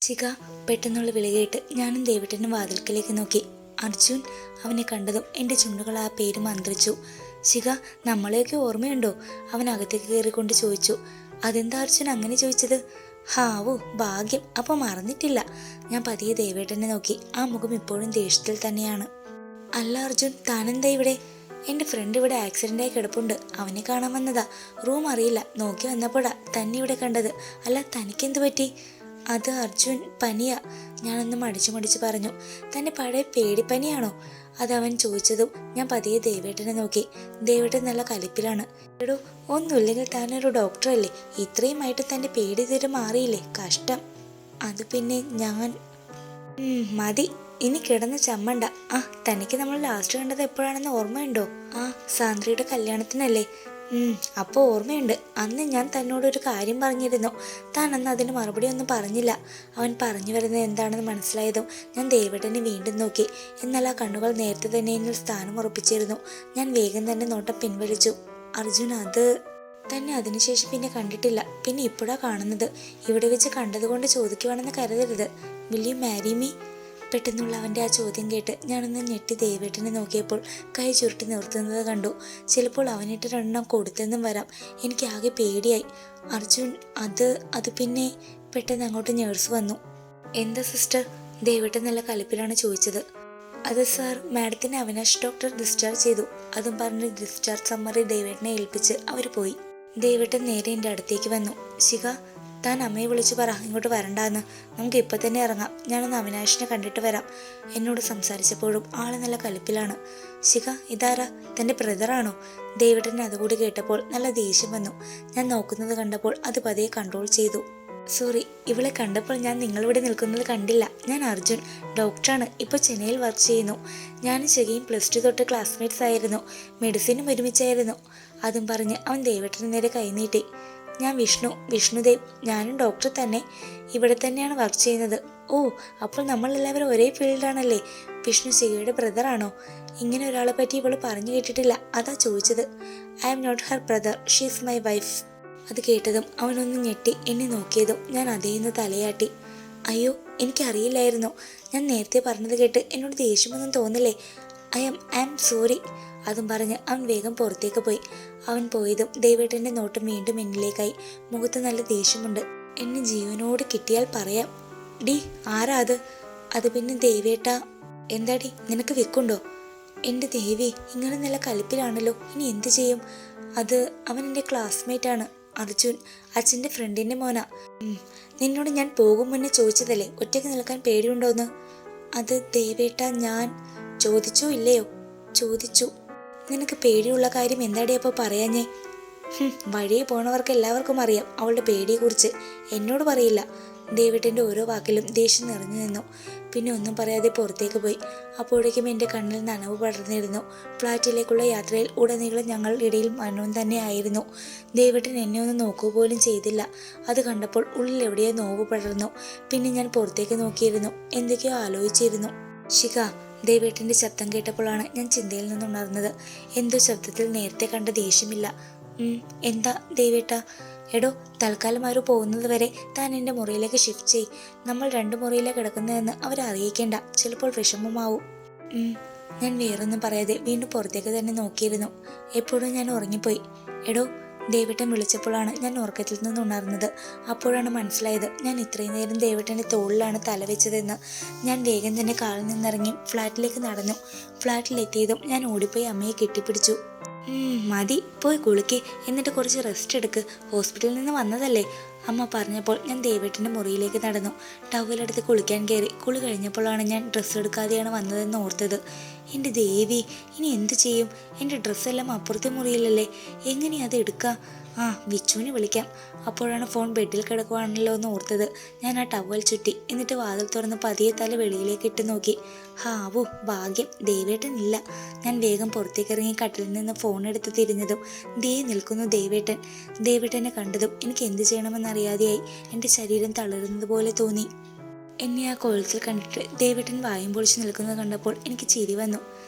ശിഖ പെട്ടെന്നുള്ള വിളി കേട്ട് ഞാനും ദേവേട്ടനും വാതിൽക്കലേക്ക് നോക്കി. അർജുൻ അവനെ കണ്ടതും എൻ്റെ ചുണ്ടുകൾ ആ പേര് മന്ത്രിച്ചു. ശിഖ, നമ്മളെയൊക്കെ ഓർമ്മയുണ്ടോ? അവൻ അകത്തേക്ക് കയറിക്കൊണ്ട് ചോദിച്ചു. അതെന്താ അർജുൻ അങ്ങനെ ചോദിച്ചത്? ഹാവോ ഭാഗ്യം, അപ്പോൾ മറന്നിട്ടില്ല. ഞാൻ പതിയെ ദേവേട്ടനെ നോക്കി. ആ മുഖം ഇപ്പോഴും ദേഷ്യത്തിൽ തന്നെയാണ്. അല്ല അർജുൻ, താനെന്താ ഇവിടെ? എൻ്റെ ഫ്രണ്ട് ഇവിടെ ആക്സിഡൻ്റായി കിടപ്പുണ്ട്, അവനെ കാണാൻ വന്നതാ. റൂം അറിയില്ല, നോക്കി വന്നപ്പോഴാ തന്നെ ഇവിടെ കണ്ടത്. അല്ല, തനിക്കെന്ത് പറ്റി? അത് അർജുൻ, പനിയാ. ഞാനൊന്ന് മടിച്ചു പറഞ്ഞു. തൻ്റെ പഴയ പേടിപ്പനിയാണോ? അതവൻ ചോദിച്ചതും ഞാൻ പതിയെ ദേവേട്ടനെ നോക്കി. ദേവേട്ടൻ നല്ല കലിപ്പിലാണ്. എടോ, ഒന്നുമില്ലെങ്കിൽ താനൊരു ഡോക്ടറല്ലേ, ഇത്രയുമായിട്ട് തൻ്റെ പേടി ഇതുവരെ മാറിയില്ലേ? കഷ്ടം. അത് പിന്നെ ഞാൻ മതി, ഇനി കിടന്ന് ചമ്മണ്ട. ആ, തനിക്ക് നമ്മൾ ലാസ്റ്റ് കണ്ടത് എപ്പോഴാണെന്ന് ഓർമ്മയുണ്ടോ? ആ, സാന്ദ്രയുടെ കല്യാണത്തിനല്ലേ? അപ്പോൾ ഓർമ്മയുണ്ട്. അന്ന് ഞാൻ തന്നോടൊരു കാര്യം പറഞ്ഞിരുന്നു. താൻ അന്ന് അതിന് മറുപടി ഒന്നും പറഞ്ഞില്ല. അവൻ പറഞ്ഞു വരുന്നത് എന്താണെന്ന് മനസ്സിലായതും ഞാൻ ദേവേട്ടനെ വീണ്ടും നോക്കി. എന്നാൽ ആ കണ്ണുകൾ നേരത്തെ തന്നെ എന്നിൽ സ്ഥാനം ഉറപ്പിച്ചിരുന്നു. ഞാൻ വേഗം തന്നെ നോട്ടം പിൻവലിച്ചു. അർജുൻ, അത് തന്നെ അതിനുശേഷം പിന്നെ കണ്ടിട്ടില്ല. പിന്നെ ഇപ്പോഴാ കാണുന്നത്. ഇവിടെ വെച്ച് കണ്ടതുകൊണ്ട് ചോദിക്കുവാണെന്ന് കരുതരുത്. Will you marry me? പെട്ടെന്നുള്ള അവൻ്റെ ആ ചോദ്യം കേട്ട് ഞാനൊന്ന് ഞെട്ടി ദേവേട്ടനെ നോക്കിയപ്പോൾ കൈ ചുരുട്ടി നിർത്തുന്നത് കണ്ടു. ചിലപ്പോൾ അവനിട്ട് രണ്ടെണ്ണം കൊടുത്തെന്നും വരാം. എനിക്ക് ആകെ പേടിയായി. അർജുൻ, അത് പിന്നെ പെട്ടെന്ന് അങ്ങോട്ട് നേഴ്സ് വന്നു. എന്താ സിസ്റ്റർ? ദേവേട്ടൻ നല്ല കലിപ്പിലാണ് ചോദിച്ചത്. അത് സാർ, മാഡത്തിനെ അവിനാഷ് ഡോക്ടർ ഡിസ്ചാർജ് ചെയ്തു. അതും പറഞ്ഞ് ഡിസ്ചാർജ് സമ്മറി ദേവേട്ടനെ ഏൽപ്പിച്ച് അവർ പോയി. ദേവേട്ടൻ നേരെ എൻ്റെ അടുത്തേക്ക് വന്നു. ശിഖ, താൻ അമ്മയെ വിളിച്ച് പറ ഇങ്ങോട്ട് വരണ്ടാന്ന്. നമുക്ക് ഇപ്പം തന്നെ ഇറങ്ങാം. ഞാനൊന്ന് അവിനാഷിനെ കണ്ടിട്ട് വരാം. എന്നോട് സംസാരിച്ചപ്പോഴും ആള് നല്ല കലിപ്പിലാണ്. ശിഖ, ഇതാരാ? തൻ്റെ ബ്രദറാണോ? ദേവേട്ടൻ അതുകൂടി കേട്ടപ്പോൾ നല്ല ദേഷ്യം വന്നു. ഞാൻ നോക്കുന്നത് കണ്ടപ്പോൾ അത് പതിയെ കൺട്രോൾ ചെയ്തു. സോറി, ഇവളെ കണ്ടപ്പോൾ ഞാൻ നിങ്ങളിവിടെ നിൽക്കുന്നത് കണ്ടില്ല. ഞാൻ അർജുൻ, ഡോക്ടറാണ്. ഇപ്പോൾ ചെന്നൈയിൽ വർക്ക് ചെയ്യുന്നു. ഞാനും ശിഖയും +2 തൊട്ട് ക്ലാസ്മേറ്റ്സ് ആയിരുന്നു. മെഡിസിനും ഒരുമിച്ചായിരുന്നു. അതും പറഞ്ഞ് അവൻ ദേവേട്ടന് നേരെ കൈനീട്ടി. ഞാൻ വിഷ്ണുദേവ്. ഞാനും ഡോക്ടർ തന്നെ. ഇവിടെ തന്നെയാണ് വർക്ക് ചെയ്യുന്നത്. ഓ, അപ്പോൾ നമ്മളെല്ലാവരും ഒരേ ഫീൽഡാണല്ലേ. വിഷ്ണു ശിഖയുടെ ബ്രദറാണോ? ഇങ്ങനെ ഒരാളെ പറ്റി ഇവൾ പറഞ്ഞു കേട്ടിട്ടില്ല, അതാ ചോദിച്ചത്. I am not her brother, she is my wife. അത് കേട്ടതും അവനൊന്ന് ഞെട്ടി എന്നെ നോക്കിയതും ഞാൻ അതേന്ന് തലയാട്ടി. അയ്യോ, എനിക്കറിയില്ലായിരുന്നു. ഞാൻ നേരത്തെ പറഞ്ഞത് കേട്ട് എന്നോട് ദേഷ്യമൊന്നും തോന്നില്ലേ? I am sorry. അതും പറഞ്ഞ് അവൻ വേഗം പുറത്തേക്ക് പോയി. അവൻ പോയതും ദേവേട്ടൻ്റെ നോട്ടം വീണ്ടും എന്നിലേക്കായി. മുഖത്ത് നല്ല ദേഷ്യമുണ്ട്. എന്നെ ജീവനോട് കിട്ടിയാൽ പറയാം. ഡി, ആരാ അത്? അത് പിന്നെ ദേവേട്ട. എന്താടി, നിനക്ക് വെക്കുണ്ടോ? എൻ്റെ ദേവി, ഇങ്ങനെ നല്ല കലിപ്പിലാണല്ലോ. ഇനി എന്ത് ചെയ്യും? അത് അവൻ എൻ്റെ ക്ലാസ്മേറ്റ് ആണ്, അർജുൻ. അച്ഛൻ്റെ ഫ്രണ്ടിൻ്റെ മോനാ. നിന്നോട് ഞാൻ പോകും മുന്നേ ചോദിച്ചതല്ലേ ഒറ്റയ്ക്ക് നിൽക്കാൻ പേടിയുണ്ടോന്ന്. അത് ദേവേട്ട, ഞാൻ ചോദിച്ചോ ഇല്ലയോ? ചോദിച്ചു. നിനക്ക് പേടിയുള്ള കാര്യം എന്താടി അപ്പോൾ പറയാഞ്ഞേ? വഴിയെ പോണവർക്ക് എല്ലാവർക്കും അറിയാം അവളുടെ പേടിയെക്കുറിച്ച്. എന്നോട് പറയില്ല. ദേവേട്ടൻ്റെ ഓരോ വാക്കിലും ദേഷ്യം നിറഞ്ഞു നിന്നു. പിന്നെ ഒന്നും പറയാതെ പുറത്തേക്ക് പോയി. അപ്പോഴേക്കും എൻ്റെ കണ്ണിൽ നനവ് പടർന്നിരുന്നു. ഫ്ലാറ്റിലേക്കുള്ള യാത്രയിൽ ഉടനീളം ഞങ്ങളുടെ ഇടയിൽ മൗനം തന്നെ ആയിരുന്നു. ദേവേട്ടൻ എന്നെ ഒന്ന് നോക്കുക പോലും ചെയ്തില്ല. അത് കണ്ടപ്പോൾ ഉള്ളിൽ എവിടെയോ നോവ് പടർന്നു. പിന്നെ ഞാൻ പുറത്തേക്ക് നോക്കിയിരുന്നു. എന്തൊക്കെയോ ആലോചിച്ചിരുന്നു. ശിഖ, ദേവേട്ടൻ്റെ ശബ്ദം കേട്ടപ്പോഴാണ് ഞാൻ ചിന്തയിൽ നിന്നുണർന്നത്. എന്തോ ശബ്ദത്തിൽ നേരത്തെ കണ്ട ദേഷ്യമില്ല. എന്താ ദേവേട്ട? എടോ, തൽക്കാലം ആരും പോകുന്നത് വരെ താൻ എൻ്റെ മുറിയിലേക്ക് ഷിഫ്റ്റ് ചെയ്. നമ്മൾ 2 മുറിയിലാണ് കിടക്കുന്നതെന്ന് അവരെ അറിയിക്കേണ്ട. ചിലപ്പോൾ വിഷമമാവും. ഞാൻ വേറൊന്നും പറയാതെ വീണ്ടും പുറത്തേക്ക് തന്നെ നോക്കിയിരുന്നു. എപ്പോഴും ഞാൻ ഉറങ്ങിപ്പോയി. എടോ, ദേവേട്ടൻ വിളിച്ചപ്പോഴാണ് ഞാൻ ഉറക്കത്തിൽ നിന്ന് ഉണർന്നത്. അപ്പോഴാണ് മനസ്സിലായത് ഞാൻ ഇത്രയും നേരം ദേവേട്ടൻ്റെ തോളിലാണ് തലവെച്ചതെന്ന്. ഞാൻ വേഗം തന്നെ കാലിൽ നിന്നിറങ്ങി ഫ്ലാറ്റിലേക്ക് നടന്നു. ഫ്ലാറ്റിലെത്തിയതും ഞാൻ ഓടിപ്പോയി അമ്മയെ കെട്ടിപ്പിടിച്ചു. മതി, പോയി കുളിക്ക്, എന്നിട്ട് കുറച്ച് റെസ്റ്റ് എടുക്ക്. ഹോസ്പിറ്റലിൽ നിന്ന് വന്നതല്ലേ? അമ്മ പറഞ്ഞപ്പോൾ ഞാൻ ദേവേട്ടൻ്റെ മുറിയിലേക്ക് നടന്നു. ടവലെടുത്ത് കുളിക്കാൻ കയറി. കുളി കഴിഞ്ഞപ്പോഴാണ് ഞാൻ ഡ്രസ്സ് എടുക്കാതെയാണ് വന്നതെന്ന് ഓർത്തത്. എൻ്റെ ദേവി, ഇനി എന്ത് ചെയ്യും? എൻ്റെ ഡ്രസ്സെല്ലാം അപ്പുറത്തെ മുറിയിലല്ലേ, എങ്ങനെയാ അത് എടുക്കുക? വിച്ചുവിനെ വിളിക്കാം. അപ്പോഴാണ് ഫോൺ ബെഡിൽ കിടക്കുവാണല്ലോ എന്ന് ഓർത്തത്. ഞാൻ ആ ടവൽ ചുറ്റി. എന്നിട്ട് വാതിൽ തുറന്ന് പതിയെ തല വെളിയിലേക്ക് ഇട്ട് നോക്കി. ഹാവോ ഭാഗ്യം, ദേവേട്ടൻ ഇല്ല. ഞാൻ വേഗം പുറത്തേക്ക് ഇറങ്ങി കട്ടിലിൽ നിന്ന് ഫോൺ എടുത്ത് തിരിഞ്ഞതും ദേ നിൽക്കുന്നു ദേവേട്ടൻ. ദേവേട്ടനെ കണ്ടതും എനിക്ക് എന്ത് ചെയ്യണമെന്നറിയാതെയായി. എൻ്റെ ശരീരം തളരുന്നത് പോലെ തോന്നി. എന്നെ ആ കോലത്തിൽ കണ്ടിട്ട് ദേവേട്ടൻ വായും പൊളിച്ച് നിൽക്കുന്നത് കണ്ടപ്പോൾ എനിക്ക് ചിരി വന്നു.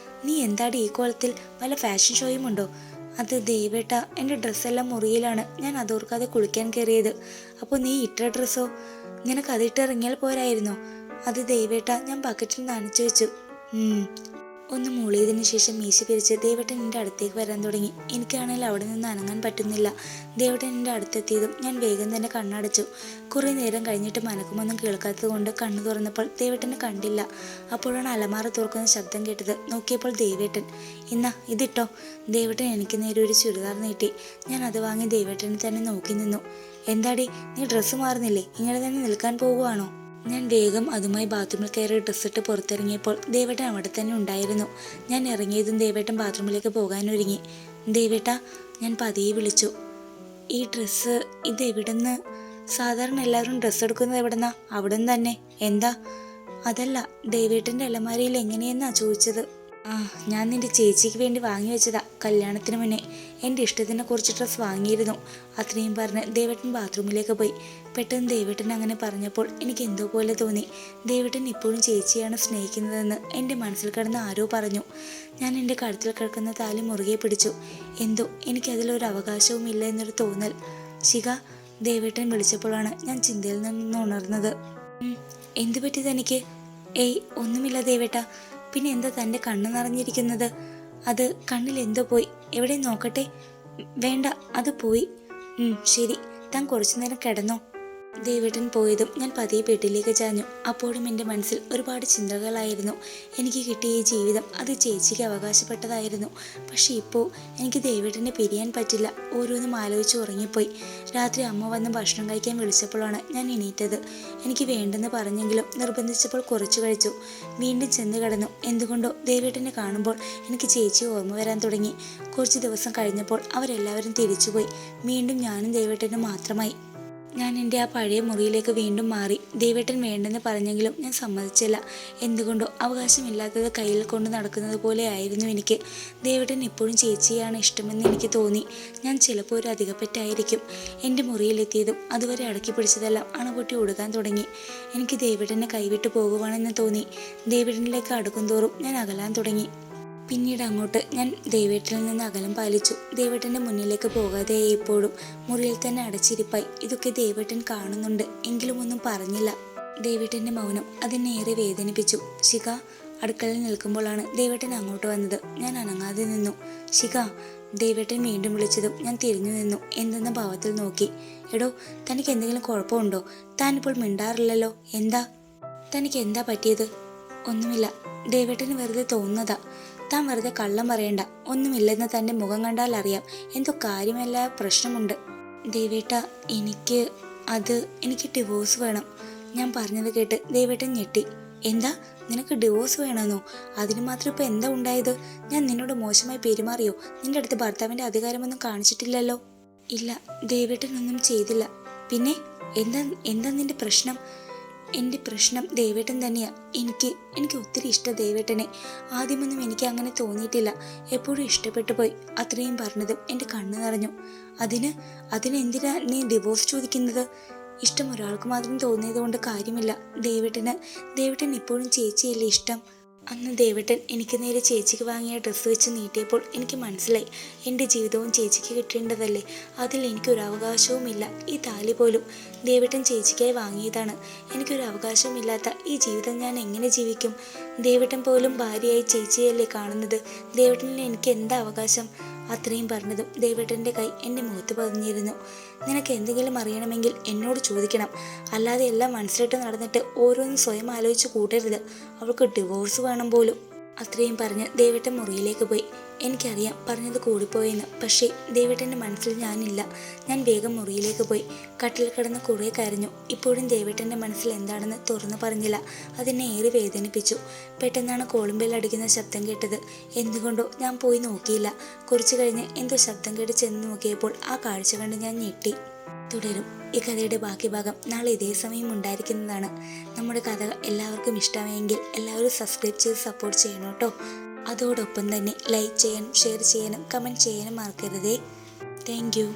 നീ എന്താടി ഈ കോലത്തിൽ? വല്ല ഫാഷൻ ഷോയും ഉണ്ടോ? അത് ദേവേട്ട, എൻ്റെ ഡ്രസ്സെല്ലാം മുറിയിലാണ്. ഞാൻ അതോർക്കാതെ കുളിക്കാൻ കയറിയത്. അപ്പോൾ നീ ഇട്ട ഡ്രസ്സോ? നിനക്ക് അതിട്ട് ഇറങ്ങിയാൽ പോരായിരുന്നോ? അത് ദേവേട്ട, ഞാൻ ബക്കറ്റിൽ നനച്ചു വെച്ചു. ഒന്ന് മൂളിയതിനു ശേഷം മീശ പിരിച്ച് ദേവേട്ടൻ എൻ്റെ അടുത്തേക്ക് വരാൻ തുടങ്ങി. എനിക്കാണെങ്കിൽ അവിടെ നിന്ന് അനങ്ങാൻ പറ്റുന്നില്ല. ദേവേട്ടൻ എൻ്റെ അടുത്തെത്തിയതും ഞാൻ വേഗം തന്നെ കണ്ണടച്ചു. കുറേ നേരം കഴിഞ്ഞിട്ട് മനക്കുമൊന്നും കേൾക്കാത്തത് കൊണ്ട് കണ്ണു തുറന്നപ്പോൾ ദേവേട്ടനെ കണ്ടില്ല. അപ്പോഴാണ് അലമാര തുറക്കുന്ന ശബ്ദം കേട്ടത്. നോക്കിയപ്പോൾ ദേവേട്ടൻ. ഇന്നാ ഇതിട്ടോ. ദേവേട്ടൻ എനിക്ക് നേരെ ഒരു ചുരിദാർ നീട്ടി. ഞാൻ അത് വാങ്ങി ദേവേട്ടനെ തന്നെ നോക്കി നിന്നു. എന്താടി, നീ ഡ്രസ്സ് മാറുന്നില്ലേ? ഇങ്ങനെ തന്നെ നിൽക്കാൻ പോകുവാണോ? ഞാൻ വേഗം അതുമായി ബാത്റൂമിൽ കയറി ഡ്രസ്സിട്ട് പുറത്തിറങ്ങിയപ്പോൾ ദേവേട്ടൻ അവിടെ തന്നെ ഉണ്ടായിരുന്നു. ഞാൻ ഇറങ്ങിയതും ദേവേട്ടൻ ബാത്റൂമിലേക്ക് പോകാനൊരുങ്ങി. ദേവേട്ട, ഞാൻ പതിയെ വിളിച്ചു. ഈ ഡ്രസ്സ് ഇത് എവിടുന്ന്? സാധാരണ എല്ലാവരും ഡ്രസ്സ് എടുക്കുന്നത് എവിടുന്നാ? അവിടുന്ന് തന്നെ. എന്താ? അതല്ല, ദേവേട്ടൻ്റെ അലമാരയിൽ എങ്ങനെയെന്നാ ചോദിച്ചത്. ഞാൻ നിന്റെ ചേച്ചിക്ക് വേണ്ടി വാങ്ങി വെച്ചതാ, കല്യാണത്തിന് മുന്നേ. എൻ്റെ ഇഷ്ടത്തിനെ കുറച്ച് ഡ്രസ്സ് വാങ്ങിയിരുന്നു. അത്രയും പറഞ്ഞ് ദേവേട്ടൻ ബാത്റൂമിലേക്ക് പോയി. പെട്ടെന്ന് ദേവേട്ടൻ അങ്ങനെ പറഞ്ഞപ്പോൾ എനിക്ക് എന്തോ പോലെ തോന്നി. ദേവേട്ടൻ ഇപ്പോഴും ചേച്ചിയാണ് സ്നേഹിക്കുന്നതെന്ന് എൻ്റെ മനസ്സിൽ കിടന്ന് ആരോ പറഞ്ഞു. ഞാൻ എൻ്റെ കഴുത്തിൽ കിടക്കുന്ന താലി മുറുകെ പിടിച്ചു. എന്തോ എനിക്കതിലൊരു അവകാശവും ഇല്ല എന്നൊരു തോന്നൽ. ശിഖ, ദേവേട്ടൻ വിളിച്ചപ്പോഴാണ് ഞാൻ ചിന്തയിൽ നിന്ന് ഉണർന്നത്. എന്തു പറ്റി തനിക്ക്? ഏയ്, ഒന്നുമില്ല ദേവേട്ട. പിന്നെ എന്താ തൻ്റെ കണ്ണ് നിറഞ്ഞിരിക്കുന്നത്? അത് കണ്ണിൽ എന്തോ പോയി. എവിടെ നോക്കട്ടെ? വേണ്ട, അത് പോയി. ശരി, താൻ കുറച്ചു നേരം കിടന്നോ. ദേവേട്ടൻ പോയതും ഞാൻ പതിയെ ബെഡിലേക്ക് ചാഞ്ഞു. അപ്പോഴും എൻ്റെ മനസ്സിൽ ഒരുപാട് ചിന്തകളായിരുന്നു. എനിക്ക് കിട്ടിയ ഈ ജീവിതം അത് ചേച്ചിക്ക് അവകാശപ്പെട്ടതായിരുന്നു. പക്ഷെ ഇപ്പോൾ എനിക്ക് ദേവേട്ടനെ പിരിയാൻ പറ്റില്ല. ഓരോന്നും ആലോചിച്ച് ഉറങ്ങിപ്പോയി. രാത്രി അമ്മ വന്ന് ഭക്ഷണം കഴിക്കാൻ വിളിച്ചപ്പോഴാണ് ഞാൻ എണീറ്റത്. എനിക്ക് വേണ്ടെന്ന് പറഞ്ഞെങ്കിലും നിർബന്ധിച്ചപ്പോൾ കുറച്ച് കഴിച്ചു. വീണ്ടും ചെന്ന് കിടന്നു. എന്തുകൊണ്ടോ ദേവേട്ടനെ കാണുമ്പോൾ എനിക്ക് ചേച്ചിയെ ഓർമ്മ വരാൻ തുടങ്ങി. കുറച്ച് ദിവസം കഴിഞ്ഞപ്പോൾ അവരെല്ലാവരും തിരിച്ചുപോയി. വീണ്ടും ഞാനും ദേവേട്ടനും മാത്രമായി. ഞാൻ എൻ്റെ ആ പഴയ മുറിയിലേക്ക് വീണ്ടും മാറി. ദേവേട്ടൻ വേണ്ടെന്ന് പറഞ്ഞെങ്കിലും ഞാൻ സമ്മതിച്ചില്ല. എന്തുകൊണ്ടോ അവകാശമില്ലാത്തത് കയ്യിൽ കൊണ്ട് നടക്കുന്നത് പോലെ ആയിരുന്നു എനിക്ക്. ദേവേട്ടൻ എപ്പോഴും ചേച്ചിയാണ് ഇഷ്ടമെന്ന് എനിക്ക് തോന്നി. ഞാൻ ചിലപ്പോൾ ഒരു അധികപ്പറ്റായിരിക്കും. എൻ്റെ മുറിയിലെത്തിയതും അതുവരെ അടക്കി പിടിച്ചതെല്ലാം അണപൊട്ടി ഒടുക്കാൻ തുടങ്ങി. എനിക്ക് ദേവേട്ടനെ കൈവിട്ട് പോകുവാണെന്ന് തോന്നി. ദേവേട്ടനിലേക്ക് അടുക്കും തോറും ഞാൻ അകലാൻ തുടങ്ങി. പിന്നീട് അങ്ങോട്ട് ഞാൻ ദേവേട്ടനിൽ നിന്ന് അകലം പാലിച്ചു. ദേവേട്ടൻ്റെ മുന്നിലേക്ക് പോകാതെ എപ്പോഴും മുറിയിൽ തന്നെ അടച്ചിരിപ്പായി. ഇതൊക്കെ ദേവേട്ടൻ കാണുന്നുണ്ട്, എങ്കിലും ഒന്നും പറഞ്ഞില്ല. ദേവേട്ടൻ്റെ മൗനം അതിനേറെ വേദനിപ്പിച്ചു. ശിഖ, അടുക്കളയിൽ നിൽക്കുമ്പോഴാണ് ദേവേട്ടൻ അങ്ങോട്ട് വന്നത്. ഞാൻ അനങ്ങാതെ നിന്നു. ശിഖ, ദേവേട്ടൻ വീണ്ടും വിളിച്ചതും ഞാൻ തിരിഞ്ഞു നിന്നു. എന്തെന്ന ഭാവത്തിൽ നോക്കി. എടോ, തനിക്ക് എന്തെങ്കിലും കുഴപ്പമുണ്ടോ? താനിപ്പോൾ മിണ്ടാറില്ലല്ലോ. എന്താ? തനിക്ക് എന്താ പറ്റിയത്? ഒന്നുമില്ല, ദേവേട്ടന് വെറുതെ തോന്നുന്നതാ. താൻ വെറുതെ കള്ളം പറയണ്ട. ഒന്നുമില്ലെന്ന് തൻ്റെ മുഖം കണ്ടാൽ അറിയാം. എന്തോ കാര്യമല്ല പ്രശ്നമുണ്ട്. ദേവേട്ട, എനിക്ക് ഡിവോഴ്സ് വേണം. ഞാൻ പറഞ്ഞത് കേട്ട് ദേവേട്ടൻ ഞെട്ടി. എന്താ? നിനക്ക് ഡിവോഴ്സ് വേണമെന്നോ? അതിന് മാത്രം ഇപ്പം എന്താ ഉണ്ടായത്? ഞാൻ നിന്നോട് മോശമായി പെരുമാറിയോ? നിന്റെ അടുത്ത് ഭർത്താവിൻ്റെ അധികാരമൊന്നും കാണിച്ചിട്ടില്ലല്ലോ. ഇല്ല, ദേവേട്ടനൊന്നും ചെയ്തില്ല. പിന്നെ എന്താ നിന്റെ പ്രശ്നം? എൻ്റെ പ്രശ്നം ദേവേട്ടൻ തന്നെയാ. എനിക്ക് ഒത്തിരി ഇഷ്ടം ദേവേട്ടനെ. ആദ്യമൊന്നും എനിക്ക് അങ്ങനെ തോന്നിയിട്ടില്ല. എപ്പോഴും ഇഷ്ടപ്പെട്ടു പോയി. അത്രയും പറഞ്ഞതും എൻ്റെ കണ്ണ് നിറഞ്ഞു. അതിനെന്തിനാ നീ ഡിവോഴ്സ് ചോദിക്കുന്നത്? ഇഷ്ടം ഒരാൾക്ക് മാത്രം തോന്നിയത് കൊണ്ട് കാര്യമില്ല. ദേവേട്ടൻ ഇപ്പോഴും ചേച്ചിയല്ലേ ഇഷ്ടം? അന്ന് ദേവേട്ടൻ എനിക്ക് നേരെ ചേച്ചിക്ക് വാങ്ങിയ ഡ്രസ്സ് വെച്ച് നീട്ടിയപ്പോൾ എനിക്ക് മനസ്സിലായി, എൻ്റെ ജീവിതവും ചേച്ചിക്ക് കിട്ടേണ്ടതല്ലേ. അതിൽ എനിക്കൊരു അവകാശവുമില്ല. ഈ താലി പോലും ദേവേട്ടൻ ചേച്ചിക്കായി വാങ്ങിയതാണ്. എനിക്കൊരു അവകാശവുമില്ലാത്ത ഈ ജീവിതം ഞാൻ എങ്ങനെ ജീവിക്കും? ദേവേട്ടൻ പോലും ഭാര്യയായി ചേച്ചിയല്ലേ കാണുന്നത്. ദേവേട്ടനിൽ എനിക്ക് എന്താ അവകാശം? അത്രയും പറഞ്ഞതും ദേവേട്ടൻ്റെ കൈ എൻ്റെ മുഖത്ത് പതിഞ്ഞിരുന്നു. നിനക്ക് എന്തെങ്കിലും അറിയണമെങ്കിൽ എന്നോട് ചോദിക്കണം, അല്ലാതെ എല്ലാം മനസ്സിലിട്ട് നടന്നിട്ട് ഓരോന്നും സ്വയം ആലോചിച്ച് കൂട്ടരുത്. അവൾക്ക് ഡിവോഴ്സ് വേണം പോലും. അത്രയും പറഞ്ഞ് ദേവേട്ടൻ മുറിയിലേക്ക് പോയി. എനിക്കറിയാം പറഞ്ഞത് കൂടിപ്പോയെന്ന്. പക്ഷേ ദേവേട്ടൻ്റെ മനസ്സിൽ ഞാനില്ല. ഞാൻ വേഗം മുറിയിലേക്ക് പോയി. കട്ടിൽ കിടന്ന് കുറേ കരഞ്ഞു. ഇപ്പോഴും ദേവേട്ടൻ്റെ മനസ്സിൽ എന്താണെന്ന് തുറന്നു പറഞ്ഞില്ല. അതിനെ ഏറെ വേദനിപ്പിച്ചു. പെട്ടെന്നാണ് കോളിംഗ് ബെൽ അടിക്കുന്ന ശബ്ദം കേട്ടത്. എന്തുകൊണ്ടോ ഞാൻ പോയി നോക്കിയില്ല. കുറച്ചു കഴിഞ്ഞ് എന്തോ ശബ്ദം കേട്ട് ചെന്ന് നോക്കിയപ്പോൾ ആ കാഴ്ച കണ്ട് ഞാൻ ഞെട്ടി. തുടരും. ഈ കഥയുടെ ബാക്കി ഭാഗം നാളെ ഇതേ സമയം ഉണ്ടായിരിക്കുന്നതാണ്. നമ്മുടെ കഥ എല്ലാവർക്കും ഇഷ്ടമായെങ്കിൽ എല്ലാവരും സബ്സ്ക്രൈബ് ചെയ്ത് സപ്പോർട്ട് ചെയ്യണം കേട്ടോ. അതോടൊപ്പം തന്നെ ലൈക്ക് ചെയ്യാനും ഷെയർ ചെയ്യാനും കമൻറ്റ് ചെയ്യാനും മറക്കരുതേ. Thank you.